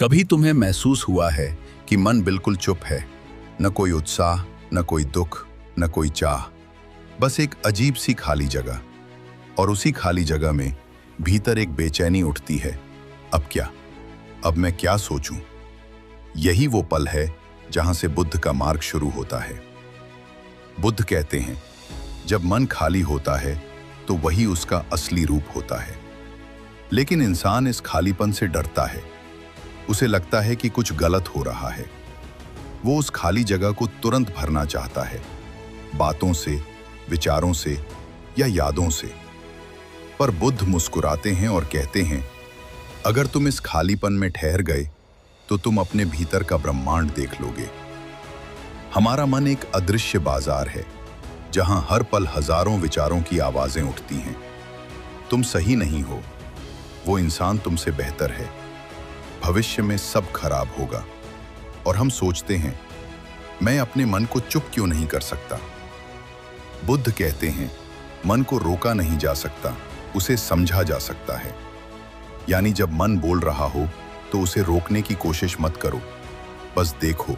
कभी तुम्हें महसूस हुआ है कि मन बिल्कुल चुप है, न कोई उत्साह, न कोई दुख, न कोई चाह, बस एक अजीब सी खाली जगह। और उसी खाली जगह में भीतर एक बेचैनी उठती है। अब क्या? अब मैं क्या सोचूं? यही वो पल है जहां से बुद्ध का मार्ग शुरू होता है। बुद्ध कहते हैं, जब मन खाली होता है तो वही उसका असली रूप होता है। लेकिन इंसान इस खालीपन से डरता है। उसे लगता है कि कुछ गलत हो रहा है। वो उस खाली जगह को तुरंत भरना चाहता है, बातों से, विचारों से या यादों से। पर बुद्ध मुस्कुराते हैं और कहते हैं, अगर तुम इस खालीपन में ठहर गए तो तुम अपने भीतर का ब्रह्मांड देख लोगे। हमारा मन एक अदृश्य बाजार है जहां हर पल हजारों विचारों की आवाजें उठती हैं। तुम सही नहीं हो, वो इंसान तुमसे बेहतर है, भविष्य में सब खराब होगा। और हम सोचते हैं, मैं अपने मन को चुप क्यों नहीं कर सकता? बुद्ध कहते हैं, मन को रोका नहीं जा सकता, उसे समझा जा सकता है। यानी जब मन बोल रहा हो तो उसे रोकने की कोशिश मत करो, बस देखो।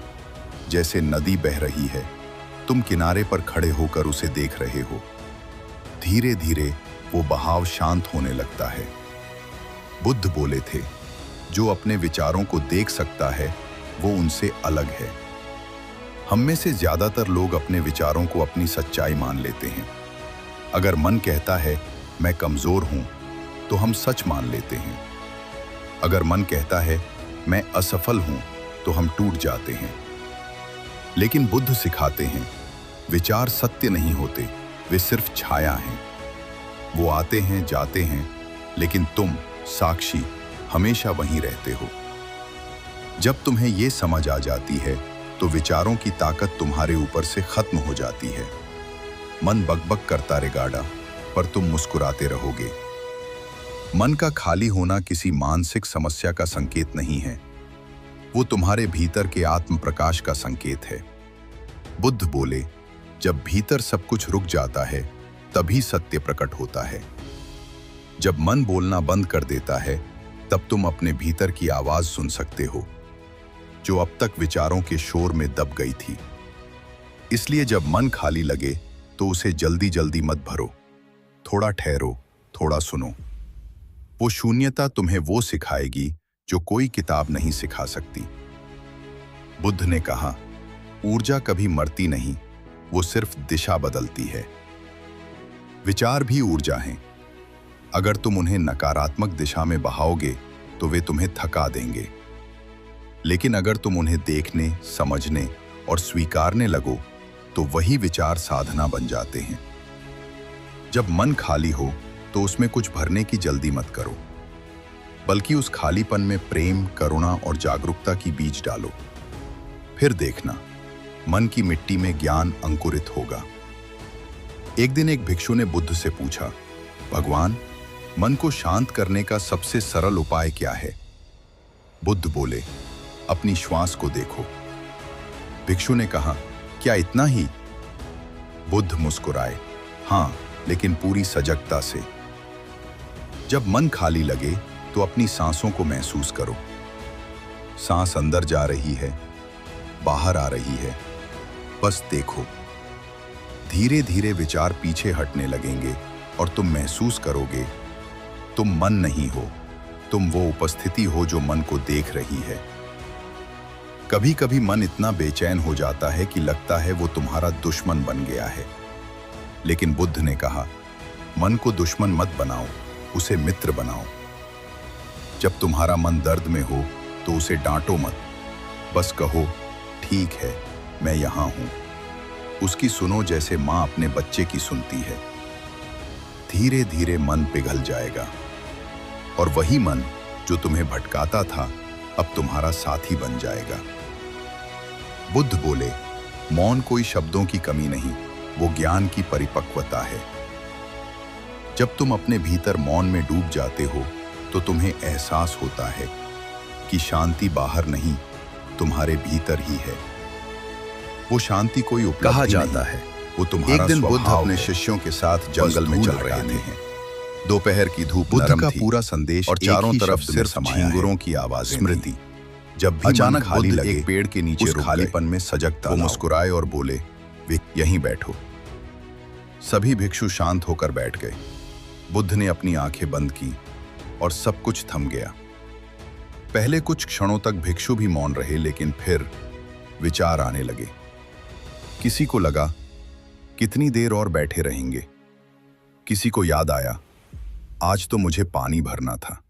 जैसे नदी बह रही है, तुम किनारे पर खड़े होकर उसे देख रहे हो। धीरे धीरे वो बहाव शांत होने लगता है। बुद्ध बोले थे, जो अपने विचारों को देख सकता है वो उनसे अलग है। हम में से ज्यादातर लोग अपने विचारों को अपनी सच्चाई मान लेते हैं। अगर मन कहता है मैं कमजोर हूं, तो हम सच मान लेते हैं। अगर मन कहता है मैं असफल हूं, तो हम टूट जाते हैं। लेकिन बुद्ध सिखाते हैं, विचार सत्य नहीं होते, वे सिर्फ छाया हैं। वो आते हैं, जाते हैं, लेकिन तुम, साक्षी, हमेशा वहीं रहते हो। जब तुम्हें ये समझ आ जाती है तो विचारों की ताकत तुम्हारे ऊपर से खत्म हो जाती है। मन बकबक करता रहेगा, पर तुम मुस्कुराते रहोगे। मन का खाली होना किसी मानसिक समस्या का संकेत नहीं है, वो तुम्हारे भीतर के आत्म प्रकाश का संकेत है। बुद्ध बोले, जब भीतर सब कुछ रुक जाता है तभी सत्य प्रकट होता है। जब मन बोलना बंद कर देता है तब तुम अपने भीतर की आवाज सुन सकते हो, जो अब तक विचारों के शोर में दब गई थी। इसलिए जब मन खाली लगे तो उसे जल्दी जल्दी मत भरो, थोड़ा ठहरो, थोड़ा सुनो। वो शून्यता तुम्हें वो सिखाएगी जो कोई किताब नहीं सिखा सकती। बुद्ध ने कहा, ऊर्जा कभी मरती नहीं, वो सिर्फ दिशा बदलती है। विचार भी ऊर्जा हैं। अगर तुम उन्हें नकारात्मक दिशा में बहाओगे तो वे तुम्हें थका देंगे। लेकिन अगर तुम उन्हें देखने, समझने और स्वीकारने लगो तो वही विचार साधना बन जाते हैं। जब मन खाली हो तो उसमें कुछ भरने की जल्दी मत करो, बल्कि उस खालीपन में प्रेम, करुणा और जागरूकता की बीज डालो। फिर देखना, मन की मिट्टी में ज्ञान अंकुरित होगा। एक दिन एक भिक्षु ने बुद्ध से पूछा, भगवान, मन को शांत करने का सबसे सरल उपाय क्या है? बुद्ध बोले, अपनी श्वास को देखो। भिक्षु ने कहा, क्या इतना ही? बुद्ध मुस्कुराए, हाँ, लेकिन पूरी सजगता से। जब मन खाली लगे तो अपनी सांसों को महसूस करो। सांस अंदर जा रही है, बाहर आ रही है, बस देखो। धीरे धीरे विचार पीछे हटने लगेंगे और तुम महसूस करोगे, तुम मन नहीं हो, तुम वो उपस्थिति हो जो मन को देख रही है। कभी कभी मन इतना बेचैन हो जाता है कि लगता है वो तुम्हारा दुश्मन बन गया है। लेकिन बुद्ध ने कहा, मन को दुश्मन मत बनाओ, उसे मित्र बनाओ। जब तुम्हारा मन दर्द में हो तो उसे डांटो मत, बस कहो, ठीक है, मैं यहां हूं। उसकी सुनो जैसे मां अपने बच्चे की सुनती है। धीरे धीरे मन पिघल जाएगा और वही मन जो तुम्हें भटकाता था अब तुम्हारा साथी बन जाएगा। बुद्ध बोले, मौन कोई शब्दों की कमी नहीं, वो ज्ञान की परिपक्वता है। जब तुम अपने भीतर मौन में डूब जाते हो तो तुम्हें एहसास होता है कि शांति बाहर नहीं, तुम्हारे भीतर ही है। वो शांति कोई उपलब्धि कहा नहीं, जाता है, वो तुम्हारा एक दिन बुद्ध स्वभाव अपने है। शिष्यों के साथ जंगल में चल रहे थे। दोपहर की धूप बुद्ध नरम का थी पूरा संदेश और एक चारों ही तरफ शब्द में सिर्फ समाया है, झींगुरों की आवाजें स्मृति। थीं। जब भी अचानक मन खाली बुद्ध लगे, एक पेड़ के नीचे उस रुक खालीपन गए। में सजगता वो लाओ। मुस्कुराए और बोले, वे यहीं बैठो। सभी भिक्षु शांत होकर बैठ गए। बुद्ध ने अपनी आंखें बंद की और सब कुछ थम गया। पहले कुछ क्षणों तक भिक्षु भी मौन रहे, लेकिन फिर विचार आने लगे। किसी को लगा कितनी देर और बैठे रहेंगे। किसी को याद आया आज तो मुझे पानी भरना था।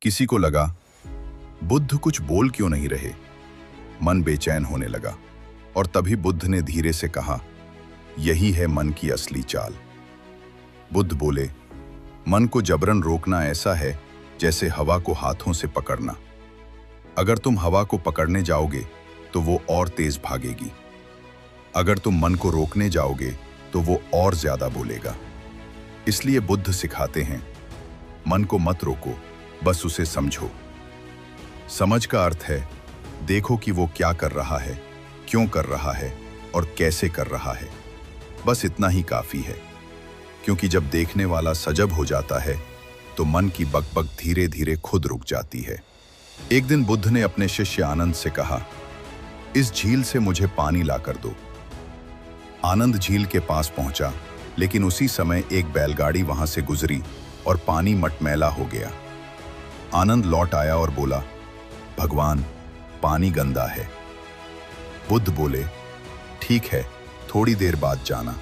किसी को लगा बुद्ध कुछ बोल क्यों नहीं रहे। मन बेचैन होने लगा और तभी बुद्ध ने धीरे से कहा, यही है मन की असली चाल। बुद्ध बोले, मन को जबरन रोकना ऐसा है जैसे हवा को हाथों से पकड़ना। अगर तुम हवा को पकड़ने जाओगे तो वो और तेज भागेगी। अगर तुम मन को रोकने जाओगे तो वो और ज्यादा बोलेगा। इसलिए बुद्ध सिखाते हैं, मन को मत रोको, बस उसे समझो। समझ का अर्थ है देखो कि वो क्या कर रहा है, क्यों कर रहा है और कैसे कर रहा है। बस इतना ही काफी है, क्योंकि जब देखने वाला सजग हो जाता है तो मन की बकबक धीरे धीरे खुद रुक जाती है। एक दिन बुद्ध ने अपने शिष्य आनंद से कहा, इस झील से मुझे पानी लाकर दो। आनंद झील के पास पहुंचा, लेकिन उसी समय एक बैलगाड़ी वहां से गुजरी और पानी मटमैला हो गया। आनंद लौट आया और बोला, भगवान, पानी गंदा है। बुद्ध बोले, ठीक है, थोड़ी देर बाद जाना।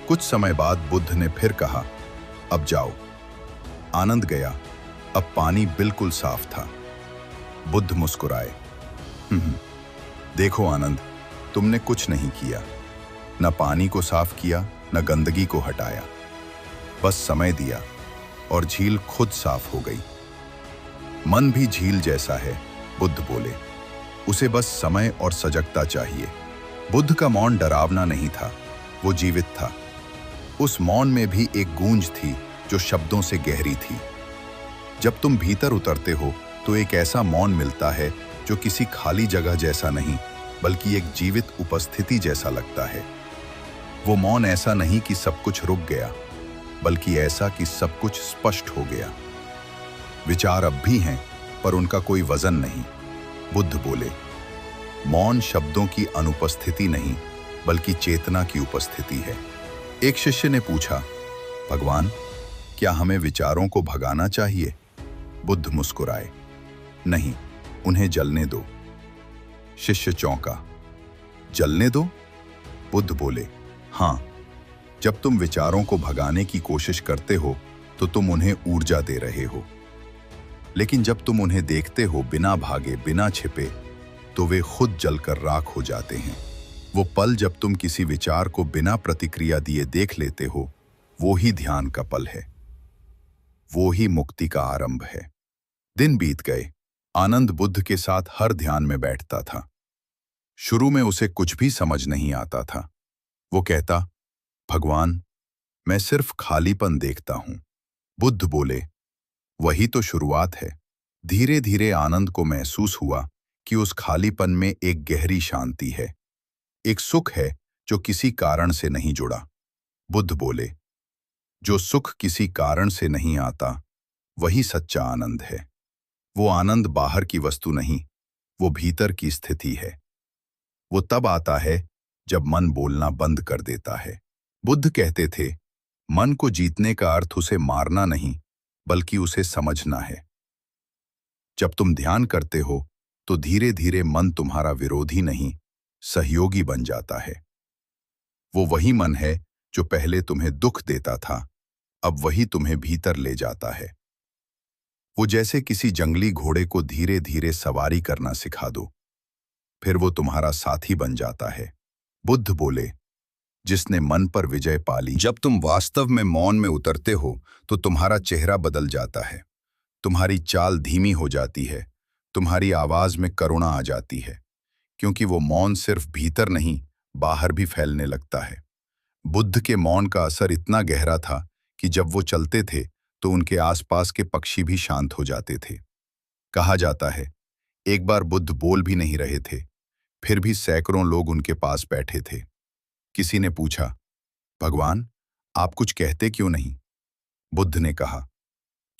कुछ समय बाद बुद्ध ने फिर कहा, अब जाओ। आनंद गया। अब पानी बिल्कुल साफ था। बुद्ध मुस्कुराए, देखो आनंद, तुमने कुछ नहीं किया, न पानी को साफ किया न गंदगी को हटाया। बस समय दिया और झील खुद साफ हो गई। मन भी झील जैसा है, बुद्ध बोले, उसे बस समय और सजगता चाहिए। बुद्ध का मौन डरावना नहीं था, वो जीवित था। उस मौन में भी एक गूंज थी जो शब्दों से गहरी थी। जब तुम भीतर उतरते हो तो एक ऐसा मौन मिलता है जो किसी खाली जगह जैसा नहीं, बल्कि एक जीवित उपस्थिति जैसा लगता है। वो मौन ऐसा नहीं कि सब कुछ रुक गया, बल्कि ऐसा कि सब कुछ स्पष्ट हो गया। विचार अब भी हैं, पर उनका कोई वजन नहीं। बुद्ध बोले, मौन शब्दों की अनुपस्थिति नहीं, बल्कि चेतना की उपस्थिति है। एक शिष्य ने पूछा, भगवान, क्या हमें विचारों को भगाना चाहिए? बुद्ध मुस्कुराए, नहीं, उन्हें जलने दो। शिष्य चौंका, जलने दो? बुद्ध बोले, हाँ, जब तुम विचारों को भगाने की कोशिश करते हो तो तुम उन्हें ऊर्जा दे रहे हो, लेकिन जब तुम उन्हें देखते हो बिना भागे, बिना छिपे, तो वे खुद जलकर राख हो जाते हैं। वो पल जब तुम किसी विचार को बिना प्रतिक्रिया दिए देख लेते हो, वो ही ध्यान का पल है, वो ही मुक्ति का आरंभ है। दिन बीत गए। आनंद बुद्ध के साथ हर ध्यान में बैठता था। शुरू में उसे कुछ भी समझ नहीं आता था। वो कहता, भगवान, मैं सिर्फ खालीपन देखता हूं। बुद्ध बोले, वही तो शुरुआत है। धीरे धीरे आनंद को महसूस हुआ कि उस खालीपन में एक गहरी शांति है, एक सुख है जो किसी कारण से नहीं जुड़ा। बुद्ध बोले, जो सुख किसी कारण से नहीं आता, वही सच्चा आनंद है। वो आनंद बाहर की वस्तु नहीं, वो भीतर की स्थिति है। वो तब आता है जब मन बोलना बंद कर देता है। बुद्ध कहते थे, मन को जीतने का अर्थ उसे मारना नहीं, बल्कि उसे समझना है। जब तुम ध्यान करते हो तो धीरे धीरे मन तुम्हारा विरोधी नहीं, सहयोगी बन जाता है। वो वही मन है जो पहले तुम्हें दुख देता था, अब वही तुम्हें भीतर ले जाता है। वो जैसे किसी जंगली घोड़े को धीरे धीरे सवारी करना सिखा दो, फिर वो तुम्हारा साथी बन जाता है। बुद्ध बोले, जिसने मन पर विजय पा ली। जब तुम वास्तव में मौन में उतरते हो तो तुम्हारा चेहरा बदल जाता है, तुम्हारी चाल धीमी हो जाती है, तुम्हारी आवाज में करुणा आ जाती है, क्योंकि वो मौन सिर्फ भीतर नहीं, बाहर भी फैलने लगता है। बुद्ध के मौन का असर इतना गहरा था कि जब वो चलते थे तो उनके आसपास के पक्षी भी शांत हो जाते थे। कहा जाता है, एक बार बुद्ध बोल भी नहीं रहे थे, फिर भी सैकड़ों लोग उनके पास बैठे थे। किसी ने पूछा, भगवान, आप कुछ कहते क्यों नहीं? बुद्ध ने कहा,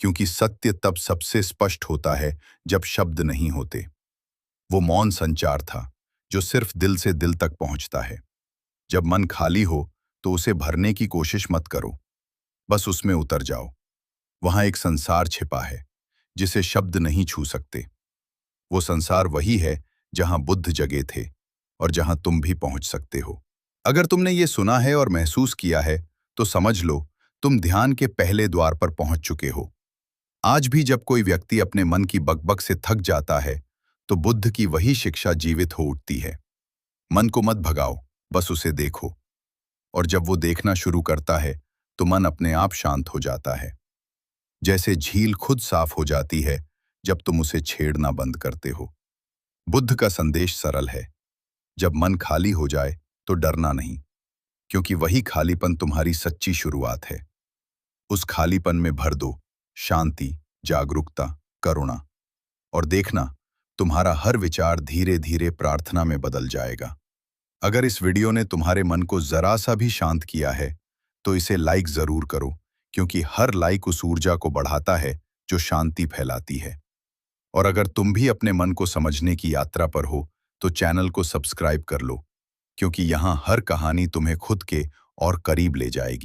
क्योंकि सत्य तब सबसे स्पष्ट होता है जब शब्द नहीं होते। वो मौन संचार था जो सिर्फ दिल से दिल तक पहुंचता है। जब मन खाली हो तो उसे भरने की कोशिश मत करो, बस उसमें उतर जाओ। वहां एक संसार छिपा है जिसे शब्द नहीं छू सकते। वो संसार वही है जहां बुद्ध जगे थे और जहां तुम भी पहुंच सकते हो। अगर तुमने ये सुना है और महसूस किया है तो समझ लो तुम ध्यान के पहले द्वार पर पहुंच चुके हो। आज भी जब कोई व्यक्ति अपने मन की बकबक से थक जाता है तो बुद्ध की वही शिक्षा जीवित हो उठती है। मन को मत भगाओ, बस उसे देखो। और जब वो देखना शुरू करता है तो मन अपने आप शांत हो जाता है। जैसे झील खुद साफ हो जाती है जब तुम उसे छेड़ना बंद करते हो। बुद्ध का संदेश सरल है, जब मन खाली हो जाए तो डरना नहीं, क्योंकि वही खालीपन तुम्हारी सच्ची शुरुआत है। उस खालीपन में भर दो शांति, जागरूकता, करुणा, और देखना तुम्हारा हर विचार धीरे धीरे प्रार्थना में बदल जाएगा। अगर इस वीडियो ने तुम्हारे मन को जरा सा भी शांत किया है तो इसे लाइक जरूर करो, क्योंकि हर लाइक उस ऊर्जा को बढ़ाता है जो शांति फैलाती है। और अगर तुम भी अपने मन को समझने की यात्रा पर हो तो चैनल को सब्सक्राइब कर लो, क्योंकि यहाँ हर कहानी तुम्हें खुद के और करीब ले जाएगी।